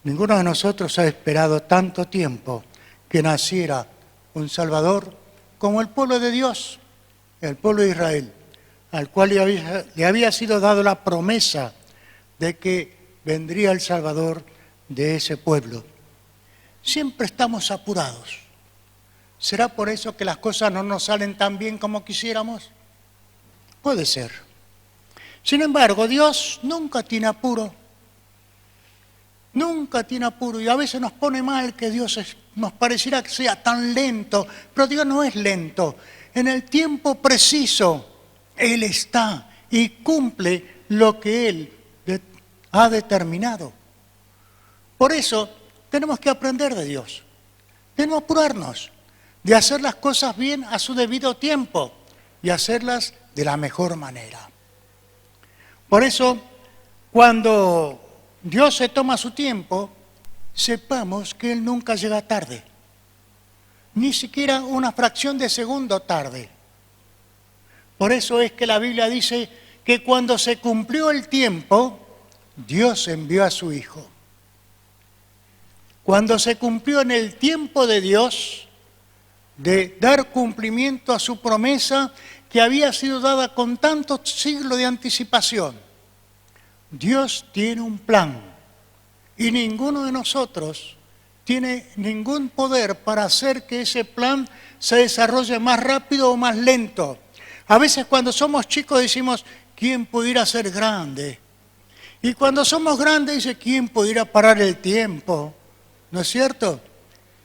Ninguno de nosotros ha esperado tanto tiempo que naciera un Salvador como el pueblo de Dios, el pueblo de Israel, al cual le había sido dado la promesa de que vendría el Salvador de ese pueblo. Siempre estamos apurados. ¿Será por eso que las cosas no nos salen tan bien como quisiéramos? Puede ser. Sin embargo, Dios nunca tiene apuro. Nunca tiene apuro, y a veces nos pone mal que nos pareciera que sea tan lento, pero Dios no es lento. En el tiempo preciso, Él está y cumple lo que Él ha determinado. Por eso tenemos que aprender de Dios, de no apurarnos, de hacer las cosas bien a su debido tiempo y hacerlas de la mejor manera. Por eso, cuando Dios se toma su tiempo, sepamos que Él nunca llega tarde, ni siquiera una fracción de segundo tarde. Por eso es que la Biblia dice que cuando se cumplió el tiempo, Dios envió a su Hijo. Cuando se cumplió en el tiempo de Dios, de dar cumplimiento a su promesa que había sido dada con tantos siglos de anticipación, Dios tiene un plan y ninguno de nosotros tiene ningún poder para hacer que ese plan se desarrolle más rápido o más lento. A veces cuando somos chicos decimos, ¿quién pudiera ser grande? Y cuando somos grandes dice, ¿quién pudiera parar el tiempo? ¿No es cierto?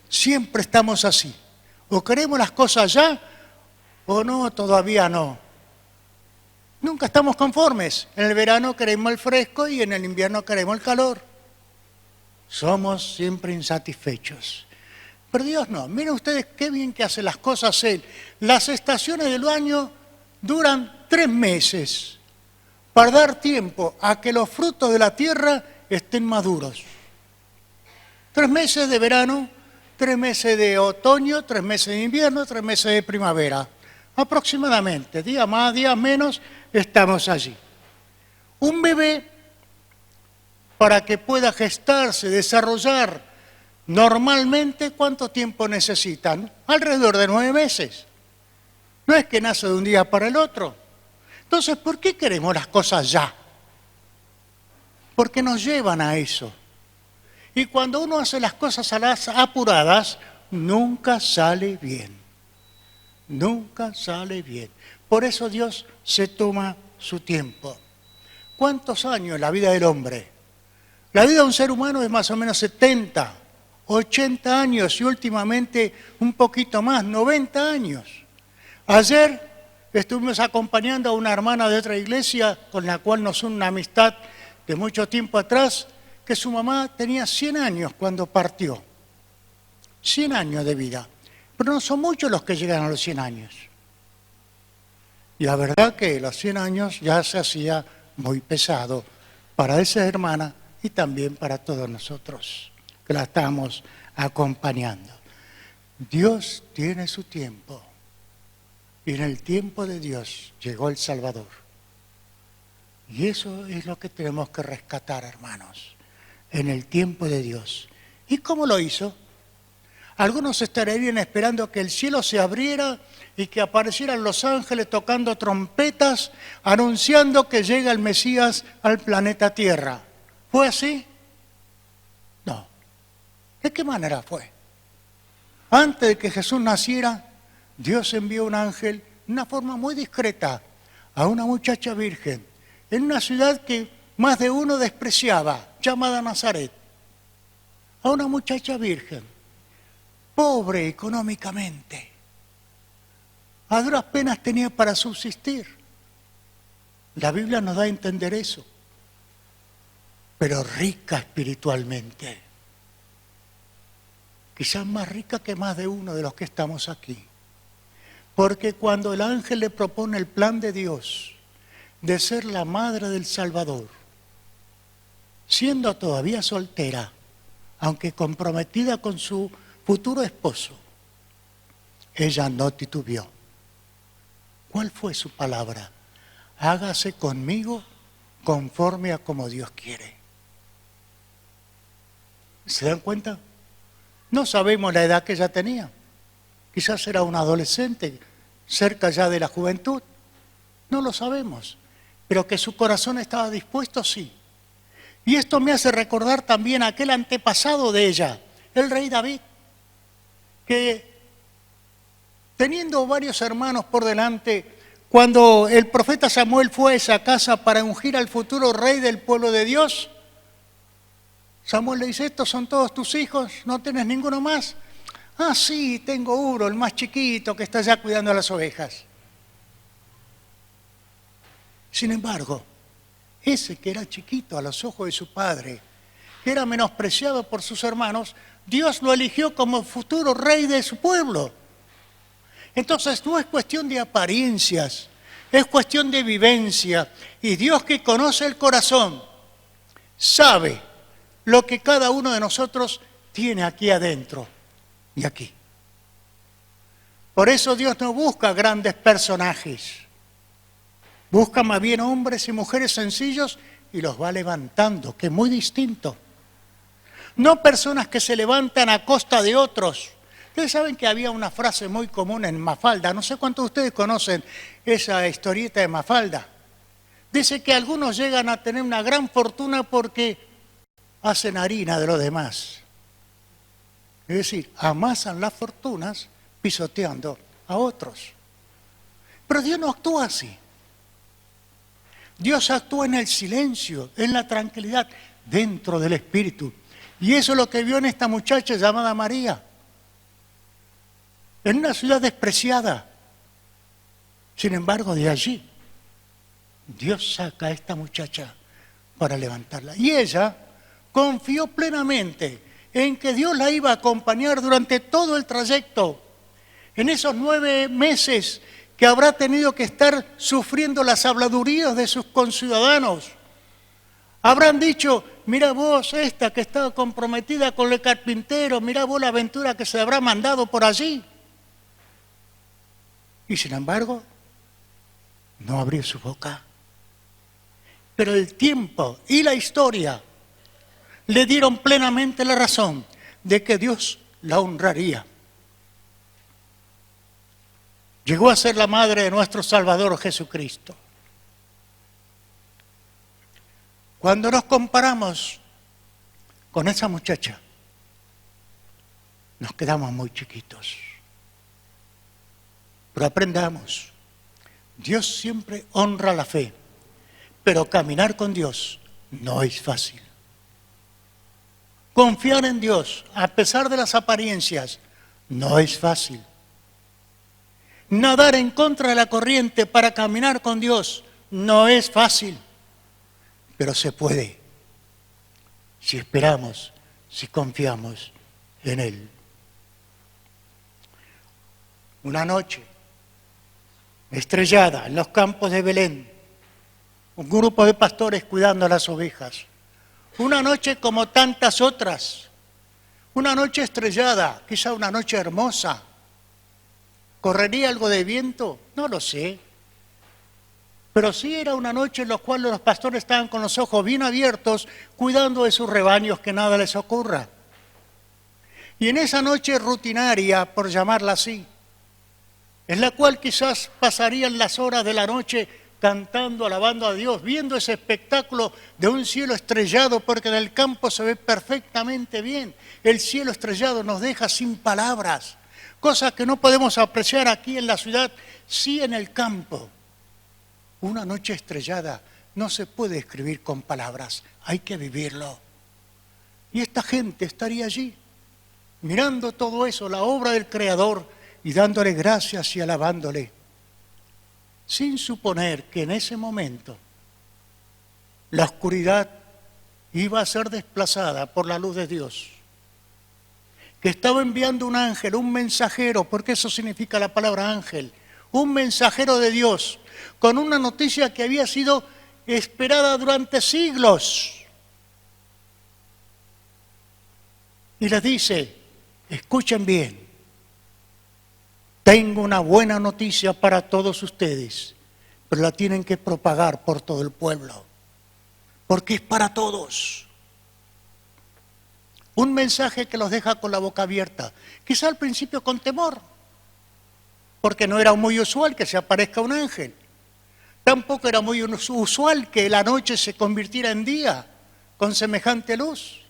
Siempre estamos así. O queremos las cosas ya o no, todavía no. Nunca estamos conformes. En el verano queremos el fresco y en el invierno queremos el calor. Somos siempre insatisfechos. Pero Dios no. Miren ustedes qué bien que hace las cosas Él. Las estaciones del año duran 3 meses para dar tiempo a que los frutos de la tierra estén maduros. 3 meses de verano, 3 meses de otoño, 3 meses de invierno, 3 meses de primavera. Aproximadamente, días más, días menos, estamos allí. Un bebé, para que pueda gestarse, desarrollar normalmente, ¿cuánto tiempo necesitan? Alrededor de 9 meses. No es que nace de un día para el otro. Entonces, ¿por qué queremos las cosas ya? Porque nos llevan a eso. Y cuando uno hace las cosas a las apuradas, nunca sale bien. Nunca sale bien. Por eso Dios se toma su tiempo. ¿Cuántos años en la vida del hombre? La vida de un ser humano es más o menos 70, 80 años y últimamente un poquito más, 90 años. Ayer estuvimos acompañando a una hermana de otra iglesia con la cual nos une una amistad de mucho tiempo atrás, que su mamá tenía 100 años cuando partió. 100 años de vida. Pero no son muchos los que llegan a los 100 años. Y la verdad que los 100 años ya se hacía muy pesado para esa hermana y también para todos nosotros que la estamos acompañando. Dios tiene su tiempo. Y en el tiempo de Dios llegó el Salvador. Y eso es lo que tenemos que rescatar, hermanos, en el tiempo de Dios. ¿Y cómo lo hizo? Algunos estarían esperando que el cielo se abriera y que aparecieran los ángeles tocando trompetas, anunciando que llega el Mesías al planeta Tierra. ¿Fue así? No. ¿De qué manera fue? Antes de que Jesús naciera, Dios envió un ángel de una forma muy discreta a una muchacha virgen en una ciudad que más de uno despreciaba, llamada Nazaret. A una muchacha virgen, pobre económicamente. A duras penas tenía para subsistir. La Biblia nos da a entender eso. Pero rica espiritualmente. Quizás más rica que más de uno de los que estamos aquí. Porque cuando el ángel le propone el plan de Dios de ser la madre del Salvador, siendo todavía soltera, aunque comprometida con su futuro esposo, ella no titubeó. ¿Cuál fue su palabra? Hágase conmigo conforme a como Dios quiere. ¿Se dan cuenta? No sabemos la edad que ella tenía. Quizás era una adolescente, cerca ya de la juventud. No lo sabemos. Pero que su corazón estaba dispuesto, sí. Y esto me hace recordar también a aquel antepasado de ella, el rey David, que teniendo varios hermanos por delante, cuando el profeta Samuel fue a esa casa para ungir al futuro rey del pueblo de Dios, Samuel le dice, ¿estos son todos tus hijos? ¿No tienes ninguno más? Ah, sí, tengo uno, el más chiquito, que está ya cuidando a las ovejas. Sin embargo, ese que era chiquito a los ojos de su padre, que era menospreciado por sus hermanos, Dios lo eligió como futuro rey de su pueblo. Entonces no es cuestión de apariencias, es cuestión de vivencia. Y Dios, que conoce el corazón, sabe lo que cada uno de nosotros tiene aquí adentro y aquí. Por eso Dios no busca grandes personajes. Busca más bien hombres y mujeres sencillos y los va levantando, que es muy distinto. No personas que se levantan a costa de otros. Ustedes saben que había una frase muy común en Mafalda, no sé cuántos de ustedes conocen esa historieta de Mafalda. Dice que algunos llegan a tener una gran fortuna porque hacen harina de los demás. Es decir, amasan las fortunas pisoteando a otros. Pero Dios no actúa así. Dios actúa en el silencio, en la tranquilidad, dentro del Espíritu. Y eso es lo que vio en esta muchacha llamada María. En una ciudad despreciada. Sin embargo, de allí, Dios saca a esta muchacha para levantarla. Y ella confió plenamente en que Dios la iba a acompañar durante todo el trayecto. En esos 9 meses que habrá tenido que estar sufriendo las habladurías de sus conciudadanos. Habrán dicho, mira vos esta que estaba comprometida con el carpintero, mira vos la aventura que se habrá mandado por allí. Y sin embargo, no abrió su boca. Pero el tiempo y la historia le dieron plenamente la razón de que Dios la honraría. Llegó a ser la madre de nuestro Salvador Jesucristo. Cuando nos comparamos con esa muchacha, nos quedamos muy chiquitos. Pero aprendamos, Dios siempre honra la fe, pero caminar con Dios no es fácil. Confiar en Dios, a pesar de las apariencias, no es fácil. Nadar en contra de la corriente para caminar con Dios no es fácil, pero se puede, si esperamos, si confiamos en Él. Una noche estrellada en los campos de Belén, un grupo de pastores cuidando a las ovejas. Una noche como tantas otras, una noche estrellada, quizá una noche hermosa. ¿Correría algo de viento? No lo sé. Pero sí era una noche en la cual los pastores estaban con los ojos bien abiertos, cuidando de sus rebaños, que nada les ocurra. Y en esa noche rutinaria, por llamarla así, en la cual quizás pasarían las horas de la noche cantando, alabando a Dios, viendo ese espectáculo de un cielo estrellado, porque en el campo se ve perfectamente bien. El cielo estrellado nos deja sin palabras. Cosas que no podemos apreciar aquí en la ciudad, sí en el campo. Una noche estrellada no se puede escribir con palabras, hay que vivirlo. Y esta gente estaría allí, mirando todo eso, la obra del Creador, y dándole gracias y alabándole, sin suponer que en ese momento la oscuridad iba a ser desplazada por la luz de Dios, que estaba enviando un ángel, un mensajero, porque eso significa la palabra ángel, un mensajero de Dios, con una noticia que había sido esperada durante siglos. Y les dice, escuchen bien, tengo una buena noticia para todos ustedes, pero la tienen que propagar por todo el pueblo, porque es para todos. Un mensaje que los deja con la boca abierta, quizá al principio con temor, porque no era muy usual que se aparezca un ángel. Tampoco era muy usual que la noche se convirtiera en día con semejante luz.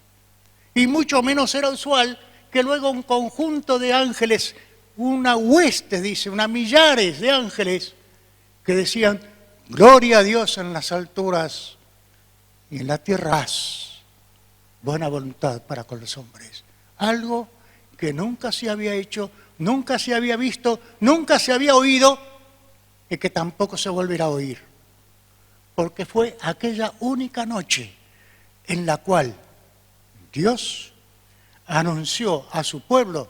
Y mucho menos era usual que luego un conjunto de ángeles, una hueste, dice, unas millares de ángeles, que decían, gloria a Dios en las alturas y en la tierra haz buena voluntad para con los hombres. Algo que nunca se había hecho, nunca se había visto, nunca se había oído y que tampoco se volverá a oír. Porque fue aquella única noche en la cual Dios anunció a su pueblo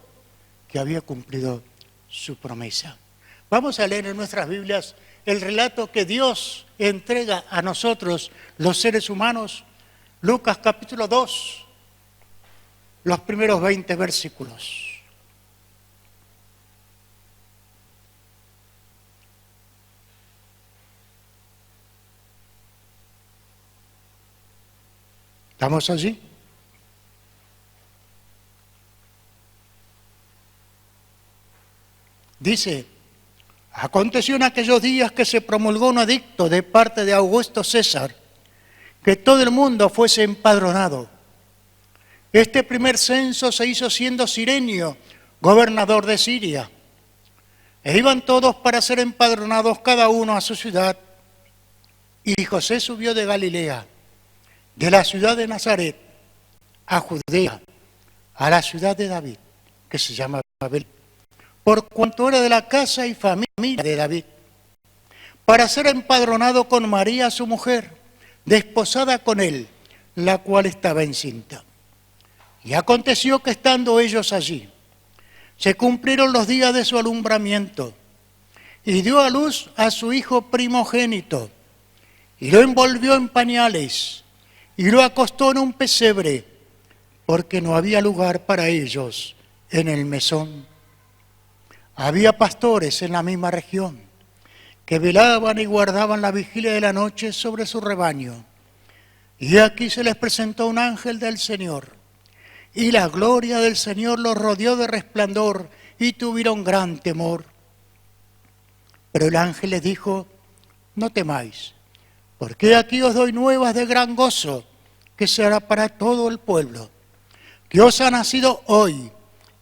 que había cumplido su promesa. Vamos a leer en nuestras Biblias el relato que Dios entrega a nosotros, los seres humanos, Lucas capítulo 2, los primeros 20 versículos. ¿Estamos allí? Dice, aconteció en aquellos días que se promulgó un edicto de parte de Augusto César, que todo el mundo fuese empadronado. Este primer censo se hizo siendo Cirenio, gobernador de Siria. E iban todos para ser empadronados cada uno a su ciudad. Y José subió de Galilea, de la ciudad de Nazaret, a Judea, a la ciudad de David, que se llama Belén, por cuanto era de la casa y familia de David, para ser empadronado con María su mujer, desposada con él, la cual estaba encinta. Y aconteció que estando ellos allí, se cumplieron los días de su alumbramiento, y dio a luz a su hijo primogénito, y lo envolvió en pañales, y lo acostó en un pesebre, porque no había lugar para ellos en el mesón. Había pastores en la misma región, que velaban y guardaban la vigilia de la noche sobre su rebaño. Y aquí se les presentó un ángel del Señor, y la gloria del Señor los rodeó de resplandor, y tuvieron gran temor. Pero el ángel les dijo, no temáis, porque aquí os doy nuevas de gran gozo, que será para todo el pueblo, que os ha nacido hoy,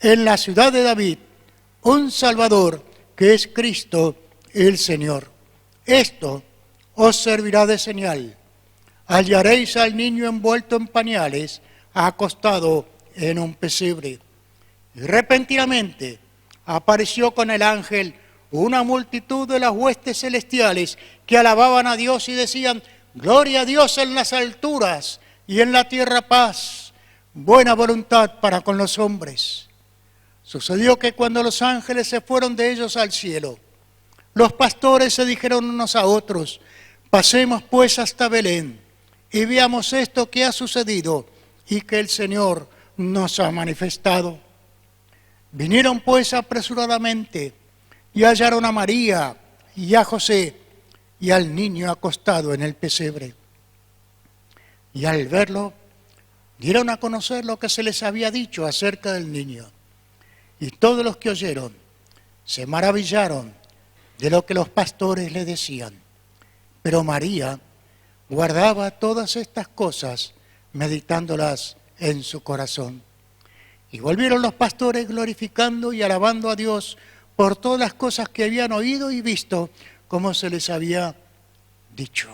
en la ciudad de David, un Salvador, que es Cristo el Señor. Esto os servirá de señal. Hallaréis al niño envuelto en pañales, acostado en un pesebre. Y repentinamente apareció con el ángel una multitud de las huestes celestiales que alababan a Dios y decían, gloria a Dios en las alturas y en la tierra paz, buena voluntad para con los hombres. Sucedió que cuando los ángeles se fueron de ellos al cielo, los pastores se dijeron unos a otros, pasemos pues hasta Belén y veamos esto que ha sucedido y que el Señor nos ha manifestado. Vinieron pues apresuradamente y hallaron a María y a José y al niño acostado en el pesebre. Y al verlo, dieron a conocer lo que se les había dicho acerca del niño. Y todos los que oyeron se maravillaron de lo que los pastores le decían. Pero María guardaba todas estas cosas, meditándolas en su corazón. Y volvieron los pastores glorificando y alabando a Dios por todas las cosas que habían oído y visto, como se les había dicho.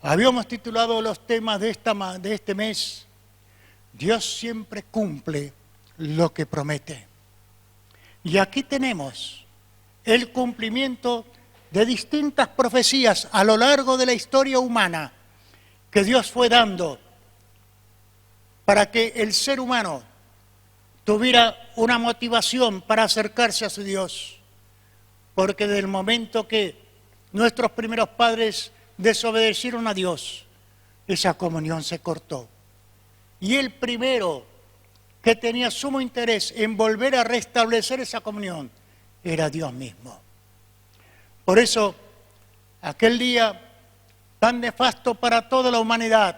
Habíamos titulado los temas de este mes, Dios siempre cumple lo que promete. Y aquí tenemos el cumplimiento de distintas profecías a lo largo de la historia humana que Dios fue dando para que el ser humano tuviera una motivación para acercarse a su Dios. Porque desde el momento que nuestros primeros padres desobedecieron a Dios, esa comunión se cortó. Y el primero que tenía sumo interés en volver a restablecer esa comunión era Dios mismo. Por eso, aquel día tan nefasto para toda la humanidad,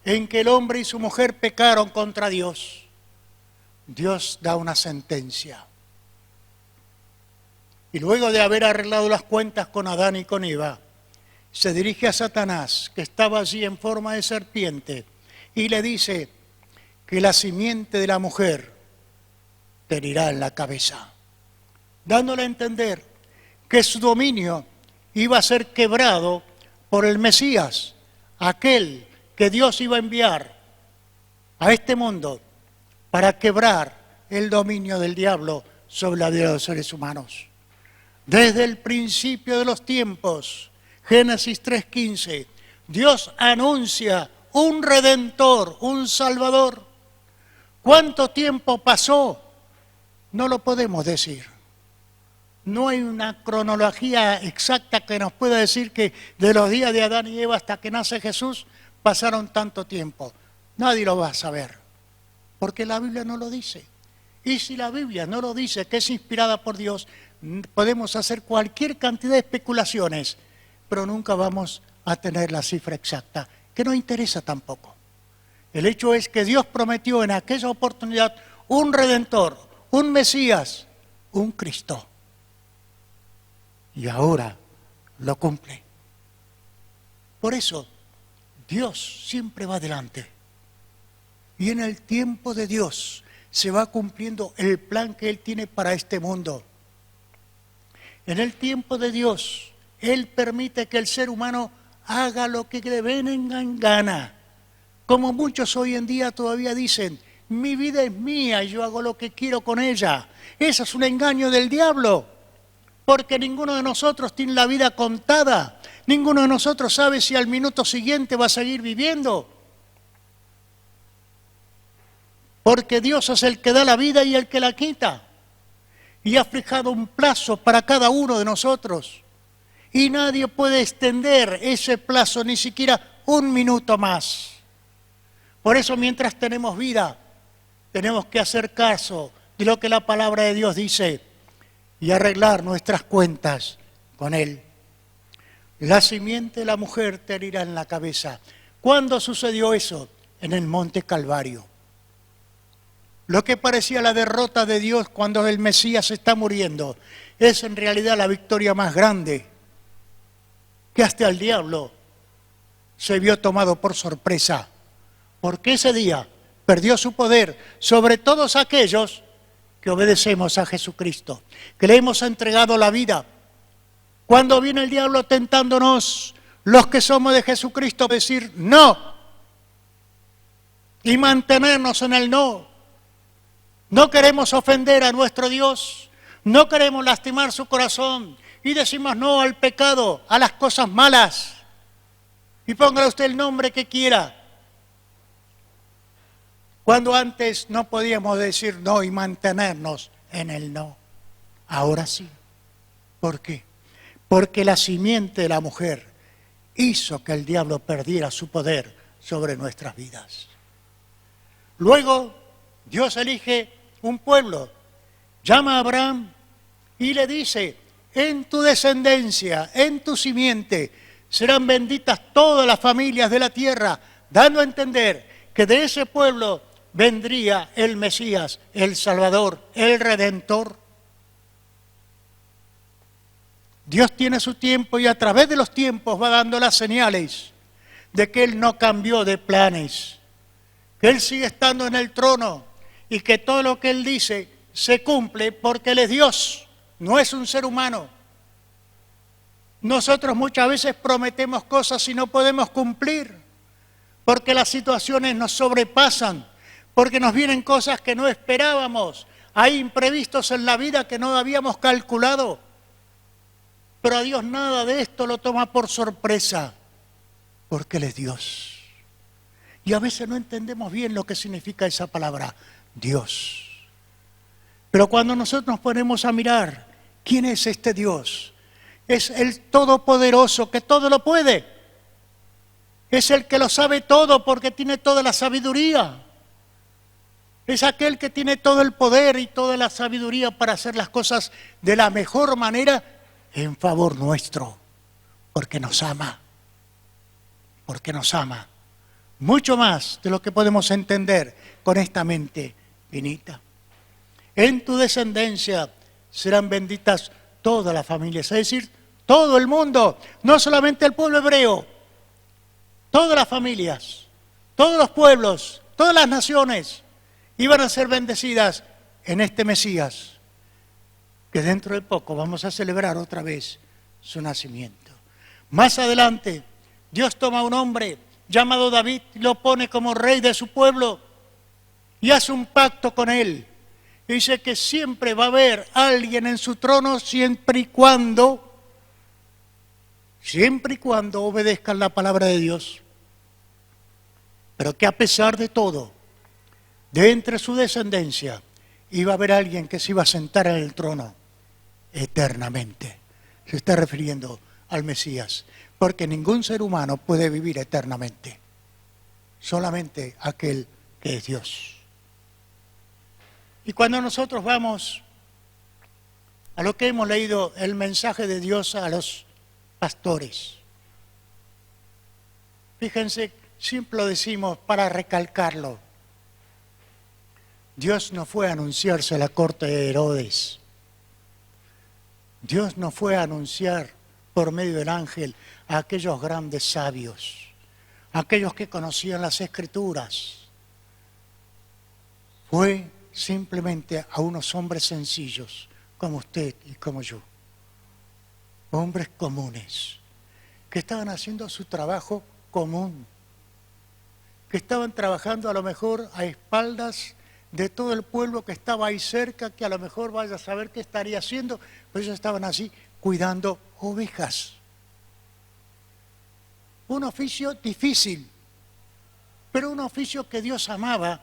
en que el hombre y su mujer pecaron contra Dios, Dios da una sentencia. Y luego de haber arreglado las cuentas con Adán y con Eva, se dirige a Satanás, que estaba allí en forma de serpiente, y le dice que la simiente de la mujer te herirá en la cabeza, dándole a entender que su dominio iba a ser quebrado por el Mesías, aquel que Dios iba a enviar a este mundo para quebrar el dominio del diablo sobre la vida de los seres humanos. Desde el principio de los tiempos, Génesis 3:15, Dios anuncia un Redentor, un Salvador. ¿Cuánto tiempo pasó? No lo podemos decir. No hay una cronología exacta que nos pueda decir que de los días de Adán y Eva hasta que nace Jesús pasaron tanto tiempo. Nadie lo va a saber, porque la Biblia no lo dice. Y si la Biblia no lo dice, que es inspirada por Dios, podemos hacer cualquier cantidad de especulaciones, pero nunca vamos a tener la cifra exacta, que no interesa tampoco. El hecho es que Dios prometió en aquella oportunidad un Redentor, un Mesías, un Cristo. Y ahora lo cumple. Por eso, Dios siempre va adelante. Y en el tiempo de Dios se va cumpliendo el plan que Él tiene para este mundo. En el tiempo de Dios, Él permite que el ser humano haga lo que le venga en gana. Como muchos hoy en día todavía dicen, mi vida es mía y yo hago lo que quiero con ella. Ese es un engaño del diablo, porque ninguno de nosotros tiene la vida contada. Ninguno de nosotros sabe si al minuto siguiente va a seguir viviendo. Porque Dios es el que da la vida y el que la quita. Y ha fijado un plazo para cada uno de nosotros. Y nadie puede extender ese plazo ni siquiera un minuto más. Por eso mientras tenemos vida, tenemos que hacer caso de lo que la palabra de Dios dice y arreglar nuestras cuentas con Él. La simiente de la mujer te herirá en la cabeza. ¿Cuándo sucedió eso? En el monte Calvario. Lo que parecía la derrota de Dios cuando el Mesías está muriendo es en realidad la victoria más grande, que hasta el diablo se vio tomado por sorpresa, porque ese día perdió su poder sobre todos aquellos que obedecemos a Jesucristo, que le hemos entregado la vida. Cuando viene el diablo tentándonos, los que somos de Jesucristo, decir no y mantenernos en el no. No queremos ofender a nuestro Dios, no queremos lastimar su corazón y decimos no al pecado, a las cosas malas. Y póngale usted el nombre que quiera. Cuando antes no podíamos decir no y mantenernos en el no. Ahora sí. ¿Por qué? Porque la simiente de la mujer hizo que el diablo perdiera su poder sobre nuestras vidas. Luego, Dios elige un pueblo, llama a Abraham y le dice, en tu descendencia, en tu simiente, serán benditas todas las familias de la tierra, dando a entender que de ese pueblo vendría el Mesías, el Salvador, el Redentor. Dios tiene su tiempo y a través de los tiempos va dando las señales de que Él no cambió de planes, que Él sigue estando en el trono y que todo lo que Él dice se cumple porque Él es Dios, no es un ser humano. Nosotros muchas veces prometemos cosas y no podemos cumplir porque las situaciones nos sobrepasan, porque nos vienen cosas que no esperábamos, hay imprevistos en la vida que no habíamos calculado. Pero a Dios nada de esto lo toma por sorpresa, porque Él es Dios. Y a veces no entendemos bien lo que significa esa palabra, Dios. Pero cuando nosotros nos ponemos a mirar, ¿quién es este Dios? Es el Todopoderoso, que todo lo puede. Es el que lo sabe todo porque tiene toda la sabiduría. Es aquel que tiene todo el poder y toda la sabiduría para hacer las cosas de la mejor manera en favor nuestro, porque nos ama, mucho más de lo que podemos entender con esta mente finita. En tu descendencia serán benditas todas las familias, es decir, todo el mundo, no solamente el pueblo hebreo, todas las familias, todos los pueblos, todas las naciones iban a ser bendecidas en este Mesías, que dentro de poco vamos a celebrar otra vez su nacimiento. Más adelante, Dios toma a un hombre llamado David y lo pone como rey de su pueblo y hace un pacto con él. Y dice que siempre va a haber alguien en su trono siempre y cuando obedezcan la palabra de Dios. Pero que a pesar de todo, de entre su descendencia, iba a haber alguien que se iba a sentar en el trono eternamente. Se está refiriendo al Mesías, porque ningún ser humano puede vivir eternamente, solamente aquel que es Dios. Y cuando nosotros vamos a lo que hemos leído, el mensaje de Dios a los pastores, fíjense, siempre lo decimos para recalcarlo, Dios no fue a anunciarse a la corte de Herodes, Dios no fue a anunciar por medio del ángel a aquellos grandes sabios, a aquellos que conocían las Escrituras. Fue simplemente a unos hombres sencillos, como usted y como yo. Hombres comunes, que estaban haciendo su trabajo común, que estaban trabajando a lo mejor a espaldas de todo el pueblo que estaba ahí cerca, que a lo mejor vaya a saber qué estaría haciendo, pero ellos estaban así cuidando ovejas. Un oficio difícil, pero un oficio que Dios amaba,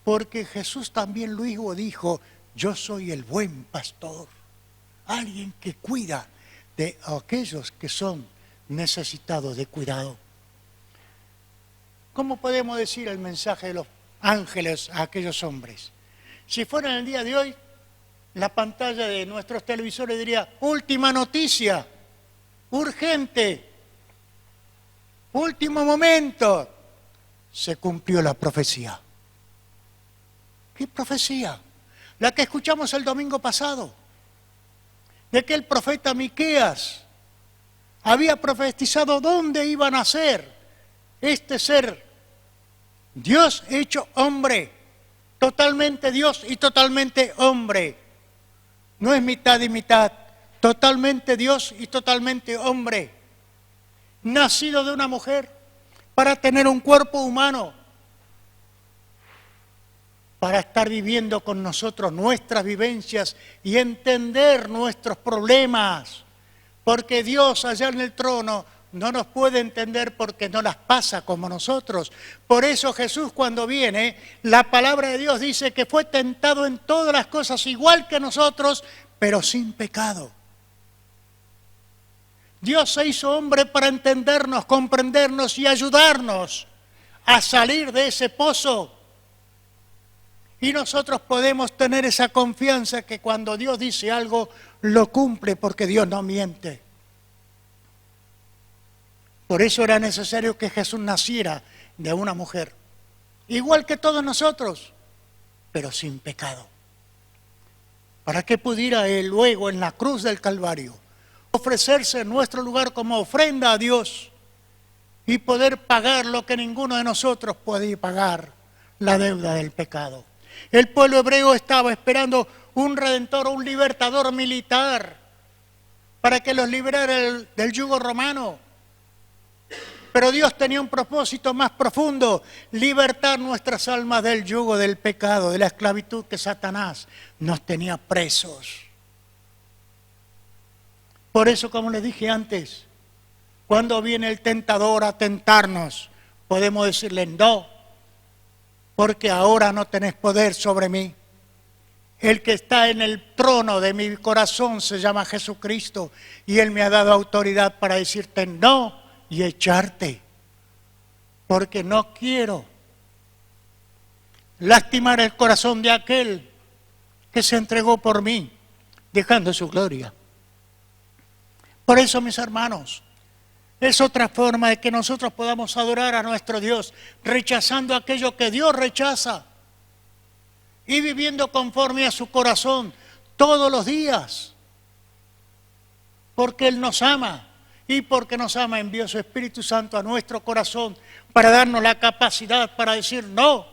porque Jesús también luego dijo, yo soy el buen pastor, alguien que cuida de aquellos que son necesitados de cuidado. ¿Cómo podemos decir el mensaje de los ángeles a aquellos hombres? Si fuera en el día de hoy, la pantalla de nuestros televisores diría, última noticia, urgente, último momento, se cumplió la profecía. ¿Qué profecía? La que escuchamos el domingo pasado, de que el profeta Miqueas había profetizado dónde iba a nacer este ser, Dios hecho hombre, totalmente Dios y totalmente hombre. No es mitad y mitad, totalmente Dios y totalmente hombre. Nacido de una mujer para tener un cuerpo humano, para estar viviendo con nosotros nuestras vivencias y entender nuestros problemas. Porque Dios allá en el trono no nos puede entender porque no las pasa como nosotros. Por eso Jesús cuando viene, la palabra de Dios dice que fue tentado en todas las cosas igual que nosotros, pero sin pecado. Dios se hizo hombre para entendernos, comprendernos y ayudarnos a salir de ese pozo. Y nosotros podemos tener esa confianza que cuando Dios dice algo, lo cumple porque Dios no miente. Por eso era necesario que Jesús naciera de una mujer, igual que todos nosotros, pero sin pecado. Para que pudiera Él luego en la cruz del Calvario ofrecerse en nuestro lugar como ofrenda a Dios y poder pagar lo que ninguno de nosotros podía pagar, la deuda del pecado. El pueblo hebreo estaba esperando un redentor, un libertador militar para que los liberara del yugo romano. Pero Dios tenía un propósito más profundo, libertar nuestras almas del yugo del pecado, de la esclavitud que Satanás nos tenía presos. Por eso, como les dije antes, cuando viene el tentador a tentarnos, podemos decirle no, porque ahora no tenés poder sobre mí. El que está en el trono de mi corazón se llama Jesucristo y Él me ha dado autoridad para decirte no y echarte, porque no quiero lastimar el corazón de aquel que se entregó por mí, dejando su gloria. Por eso, mis hermanos, Es otra forma de que nosotros podamos adorar a nuestro Dios, rechazando aquello que Dios rechaza y viviendo conforme a su corazón todos los días. Porque Él nos ama y porque nos ama envió su Espíritu Santo a nuestro corazón para darnos la capacidad para decir no.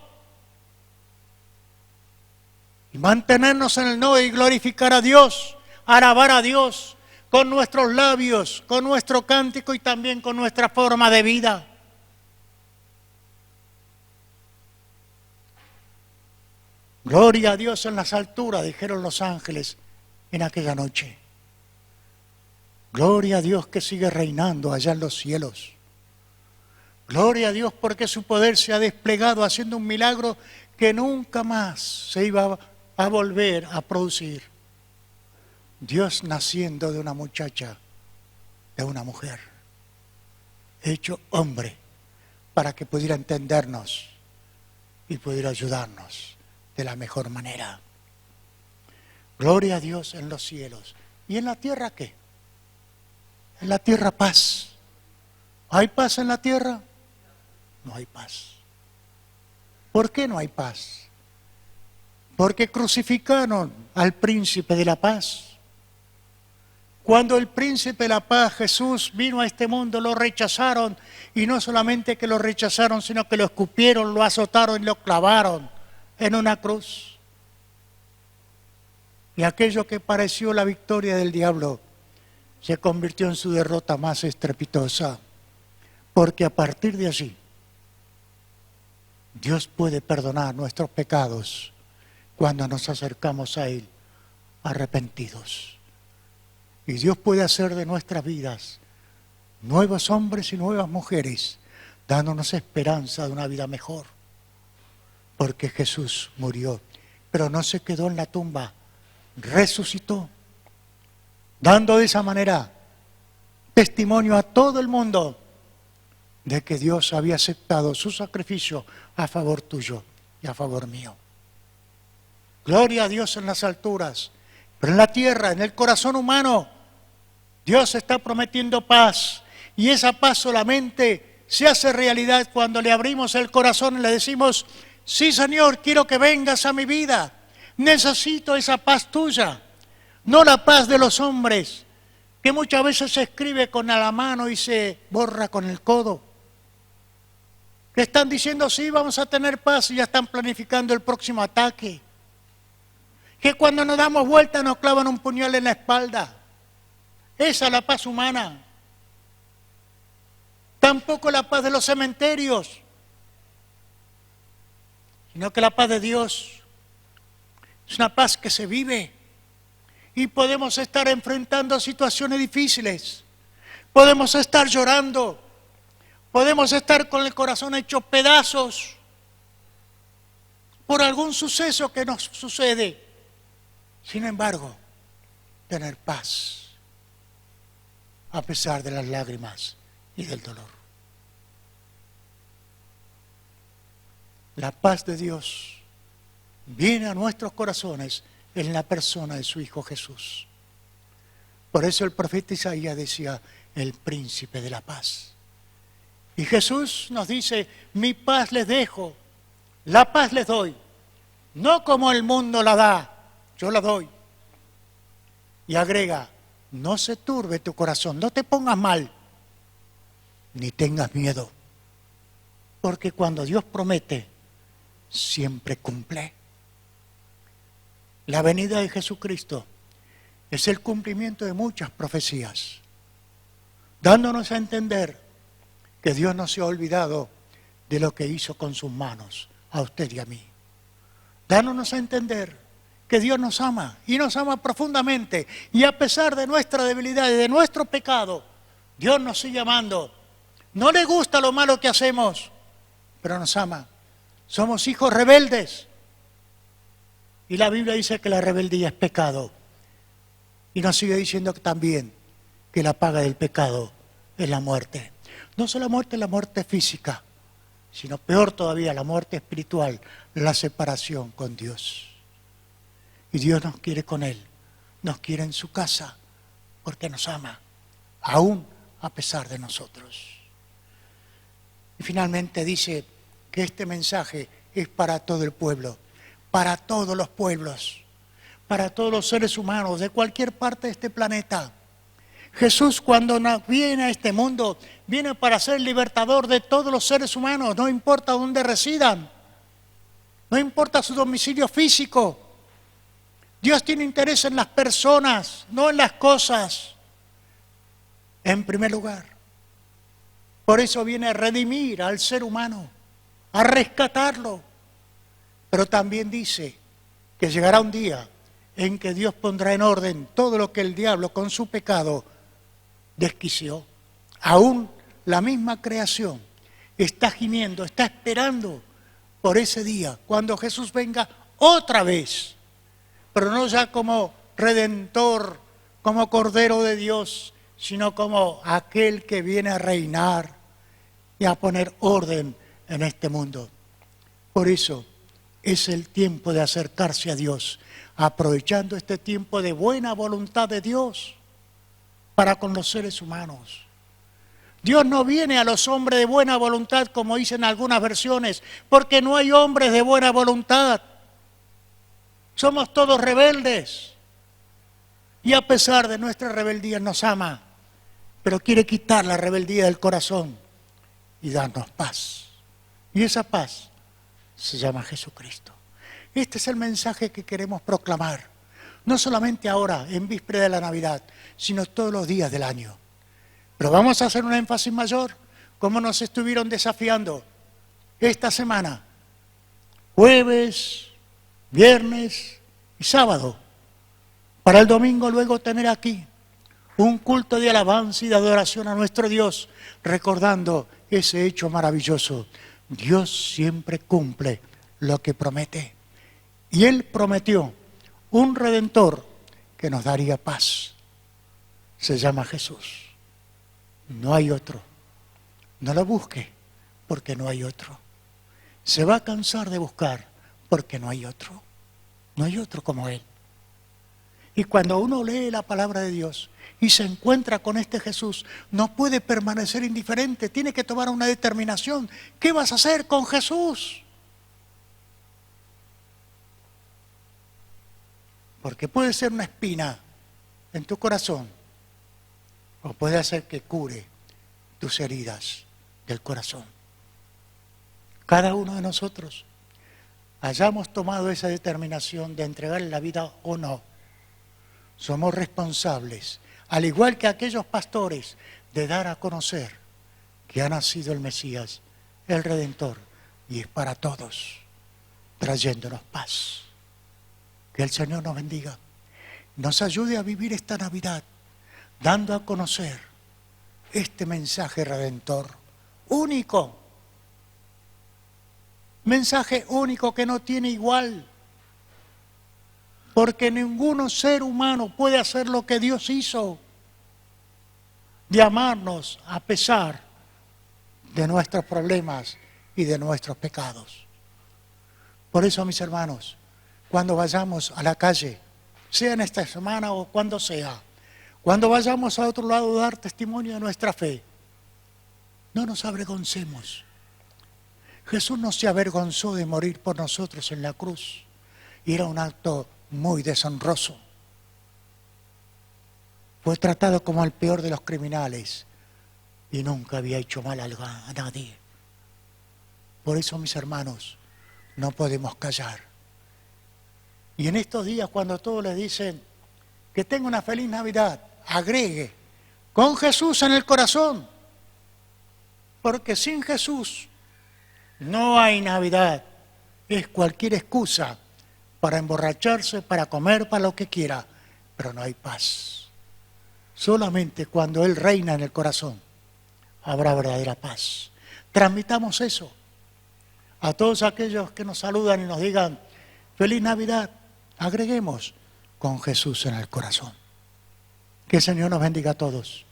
Y mantenernos en el no y glorificar a Dios, alabar a Dios con nuestros labios, con nuestro cántico y también con nuestra forma de vida. Gloria a Dios en las alturas, dijeron los ángeles en aquella noche. Gloria a Dios que sigue reinando allá en los cielos. Gloria a Dios porque su poder se ha desplegado haciendo un milagro que nunca más se iba a volver a producir. Dios naciendo de una muchacha, de una mujer, hecho hombre, para que pudiera entendernos y pudiera ayudarnos de la mejor manera. Gloria a Dios en los cielos. ¿Y en la tierra qué? En la tierra paz. ¿Hay paz en la tierra? No hay paz. ¿Por qué no hay paz? Porque crucificaron al príncipe de la paz. Cuando el príncipe de la paz, Jesús, vino a este mundo, lo rechazaron. Y no solamente que lo rechazaron, sino que lo escupieron, lo azotaron y lo clavaron en una cruz. Y aquello que pareció la victoria del diablo se convirtió en su derrota más estrepitosa. Porque a partir de allí, Dios puede perdonar nuestros pecados cuando nos acercamos a Él arrepentidos. Y Dios puede hacer de nuestras vidas nuevos hombres y nuevas mujeres, dándonos esperanza de una vida mejor. Porque Jesús murió, pero no se quedó en la tumba, resucitó, dando de esa manera testimonio a todo el mundo de que Dios había aceptado su sacrificio a favor tuyo y a favor mío. Gloria a Dios en las alturas, pero en la tierra, en el corazón humano, Dios está prometiendo paz, y esa paz solamente se hace realidad cuando le abrimos el corazón y le decimos: sí, Señor, quiero que vengas a mi vida, necesito esa paz tuya, no la paz de los hombres, que muchas veces se escribe con la mano y se borra con el codo, que están diciendo sí, vamos a tener paz y ya están planificando el próximo ataque, que cuando nos damos vuelta nos clavan un puñal en la espalda. Esa es la paz humana. Tampoco la paz de los cementerios, sino que la paz de Dios es una paz que se vive. Y podemos estar enfrentando situaciones difíciles, podemos estar llorando, podemos estar con el corazón hecho pedazos por algún suceso que nos sucede. Sin embargo, tener paz a pesar de las lágrimas y del dolor. La paz de Dios viene a nuestros corazones en la persona de su Hijo Jesús. Por eso el profeta Isaías decía: el príncipe de la paz. Y Jesús nos dice: mi paz les dejo, la paz les doy, no como el mundo la da, yo la doy. Y agrega: no se turbe tu corazón, no te pongas mal, ni tengas miedo, porque cuando Dios promete, siempre cumple. La venida de Jesucristo es el cumplimiento de muchas profecías, dándonos a entender que Dios no se ha olvidado de lo que hizo con sus manos a usted y a mí, dándonos a entender que Dios nos ama y nos ama profundamente, y a pesar de nuestra debilidad y de nuestro pecado, Dios nos sigue amando. No le gusta lo malo que hacemos, pero nos ama. Somos hijos rebeldes, y la Biblia dice que la rebeldía es pecado, y nos sigue diciendo también que la paga del pecado es la muerte. No solo la muerte física, sino peor todavía, la muerte espiritual, la separación con Dios. Y Dios nos quiere con Él, nos quiere en su casa, porque nos ama, aún a pesar de nosotros. Y finalmente dice que este mensaje es para todo el pueblo, para todos los pueblos, para todos los seres humanos de cualquier parte de este planeta. Jesús, cuando viene a este mundo, viene para ser libertador de todos los seres humanos, no importa dónde residan, no importa su domicilio físico. Dios tiene interés en las personas, no en las cosas, en primer lugar. Por eso viene a redimir al ser humano, a rescatarlo. Pero también dice que llegará un día en que Dios pondrá en orden todo lo que el diablo con su pecado desquició. Aún la misma creación está gimiendo, está esperando por ese día, cuando Jesús venga otra vez, pero no ya como Redentor, como Cordero de Dios, sino como aquel que viene a reinar y a poner orden en este mundo. Por eso es el tiempo de acercarse a Dios, aprovechando este tiempo de buena voluntad de Dios para con los seres humanos. Dios no viene a los hombres de buena voluntad, como dicen algunas versiones, porque no hay hombres de buena voluntad. Somos todos rebeldes. Y a pesar de nuestra rebeldía nos ama, pero quiere quitar la rebeldía del corazón y darnos paz. Y esa paz se llama Jesucristo. Este es el mensaje que queremos proclamar, no solamente ahora, en víspera de la Navidad, sino todos los días del año. Pero vamos a hacer un énfasis mayor, como nos estuvieron desafiando esta semana, jueves, viernes y sábado, para el domingo luego tener aquí un culto de alabanza y de adoración a nuestro Dios, recordando ese hecho maravilloso. Dios siempre cumple lo que promete. Y Él prometió un Redentor que nos daría paz. Se llama Jesús. No hay otro. No lo busque, porque no hay otro. Se va a cansar de buscar, porque no hay otro. No hay otro como Él. Y cuando uno lee la palabra de Dios y se encuentra con este Jesús, no puede permanecer indiferente, tiene que tomar una determinación. ¿Qué vas a hacer con Jesús? Porque puede ser una espina en tu corazón, o puede hacer que cure tus heridas del corazón. Cada uno de nosotros hayamos tomado esa determinación de entregarle la vida o no, somos responsables, al igual que aquellos pastores, de dar a conocer que ha nacido el Mesías, el Redentor, y es para todos, trayéndonos paz. Que el Señor nos bendiga, nos ayude a vivir esta Navidad, dando a conocer este mensaje redentor, único, mensaje único que no tiene igual, porque ningún ser humano puede hacer lo que Dios hizo, de amarnos a pesar de nuestros problemas y de nuestros pecados. Por eso, mis hermanos, cuando vayamos a la calle, sea en esta semana o cuando sea, cuando vayamos a otro lado a dar testimonio de nuestra fe, no nos avergoncemos. Jesús no se avergonzó de morir por nosotros en la cruz. Y era un acto muy deshonroso. Fue tratado como el peor de los criminales y nunca había hecho mal a nadie. Por eso, mis hermanos, no podemos callar. Y en estos días, cuando todos les dicen que tenga una feliz Navidad, agregue, con Jesús en el corazón. Porque sin Jesús no hay Navidad. Es cualquier excusa para emborracharse, para comer, para lo que quiera, pero no hay paz. Solamente cuando Él reina en el corazón habrá verdadera paz. Transmitamos eso a todos aquellos que nos saludan y nos digan feliz Navidad. Agreguemos con Jesús en el corazón. Que el Señor nos bendiga a todos.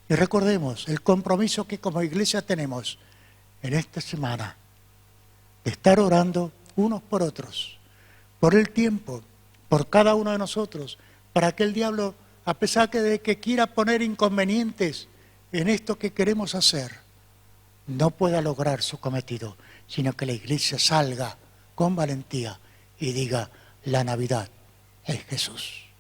Y recordemos el compromiso que como iglesia tenemos en esta semana de estar orando unos por otros, por el tiempo, por cada uno de nosotros, para que el diablo, a pesar de que quiera poner inconvenientes en esto que queremos hacer no pueda lograr su cometido, sino que la iglesia salga con valentía y diga, la Navidad es Jesús.